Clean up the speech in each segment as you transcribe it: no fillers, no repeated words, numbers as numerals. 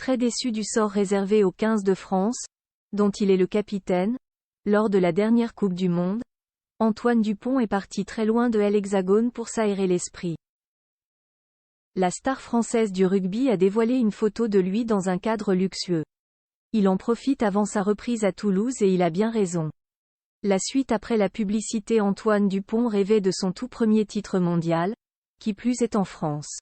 très déçu du sort réservé au 15 de France, dont il est le capitaine. Lors de la dernière Coupe du Monde, Antoine Dupont est parti très loin de l'Hexagone pour s'aérer l'esprit. La star française du rugby a dévoilé une photo de lui dans un cadre luxueux. Il en profite avant sa reprise à Toulouse et il a bien raison. La suite après la publicité, Antoine Dupont rêvait de son tout premier titre mondial, qui plus est en France.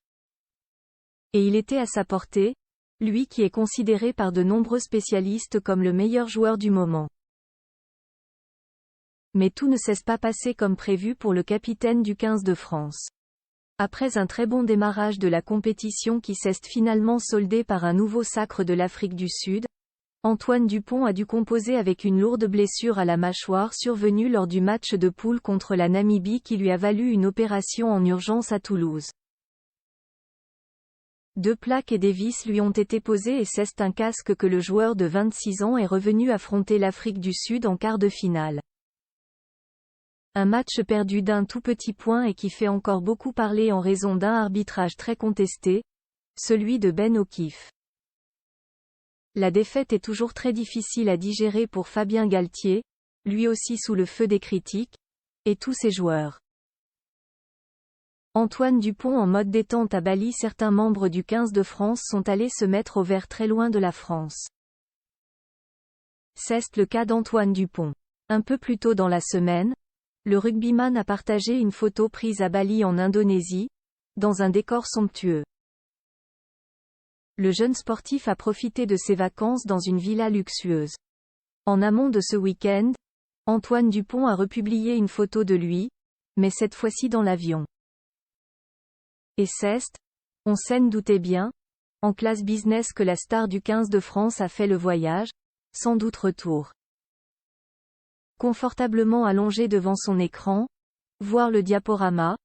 Et il était à sa portée, lui qui est considéré par de nombreux spécialistes comme le meilleur joueur du moment. Mais tout ne s'est pas passé comme prévu pour le capitaine du 15 de France. Après un très bon démarrage de la compétition qui s'est finalement soldé par un nouveau sacre de l'Afrique du Sud, Antoine Dupont a dû composer avec une lourde blessure à la mâchoire survenue lors du match de poule contre la Namibie qui lui a valu une opération en urgence à Toulouse. 2 plaques et des vis lui ont été posées et c'est un casque que le joueur de 26 ans est revenu affronter l'Afrique du Sud en quart de finale. Un match perdu d'un tout petit point et qui fait encore beaucoup parler en raison d'un arbitrage très contesté, celui de Ben O'Keefe. La défaite est toujours très difficile à digérer pour Fabien Galtier, lui aussi sous le feu des critiques, et tous ses joueurs. Antoine Dupont en mode détente à Bali. Certains membres du 15 de France sont allés se mettre au vert très loin de la France. C'est le cas d'Antoine Dupont. Un peu plus tôt dans la semaine, le rugbyman a partagé une photo prise à Bali en Indonésie, dans un décor somptueux. Le jeune sportif a profité de ses vacances dans une villa luxueuse. En amont de ce week-end, Antoine Dupont a republié une photo de lui, mais cette fois-ci dans l'avion. Et on s'en doutait bien, en classe business que la star du 15 de France a fait le voyage, sans doute retour. Confortablement allongé devant son écran, voir le diaporama,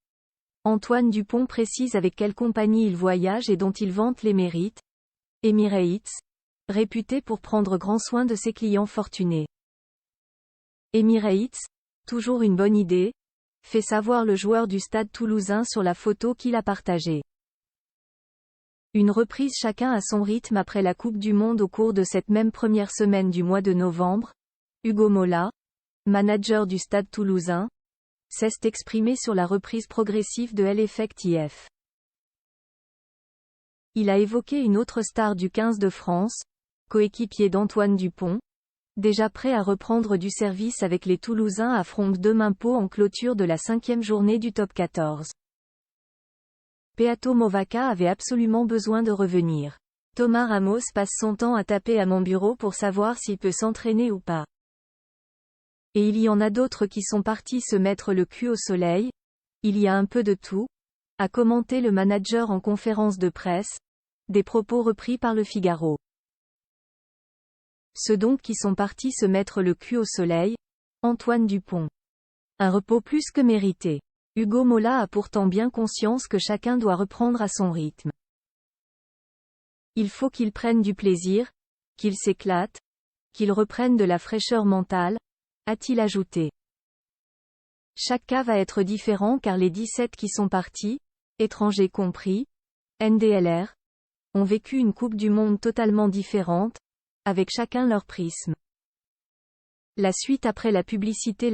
Antoine Dupont précise avec quelle compagnie il voyage et dont il vante les mérites. Emirates, réputé pour prendre grand soin de ses clients fortunés. Emirates, toujours une bonne idée, fait savoir le joueur du Stade Toulousain sur la photo qu'il a partagée. Une reprise chacun à son rythme après la Coupe du Monde. Au cours de cette même première semaine du mois de novembre, Hugo Mola, manager du Stade Toulousain, s'est exprimé sur la reprise progressive de l'effectif. Il a évoqué une autre star du 15 de France, coéquipier d'Antoine Dupont, déjà prêt à reprendre du service avec les Toulousains affrontent demain Pau en clôture de la 5e journée du top 14. Peato Movaca avait absolument besoin de revenir. Thomas Ramos passe son temps à taper à mon bureau pour savoir s'il peut s'entraîner ou pas. Et il y en a d'autres qui sont partis se mettre le cul au soleil. Il y a un peu de tout, a commenté le manager en conférence de presse, des propos repris par Le Figaro. Ceux donc qui sont partis se mettre le cul au soleil, Antoine Dupont. Un repos plus que mérité. Hugo Mola a pourtant bien conscience que chacun doit reprendre à son rythme. Il faut qu'il prenne du plaisir, qu'il s'éclate, qu'il reprenne de la fraîcheur mentale, a-t-il ajouté. Chaque cas va être différent car les 17 qui sont partis, étrangers compris, NDLR, ont vécu une Coupe du Monde totalement différente, avec chacun leur prisme. La suite après la publicité.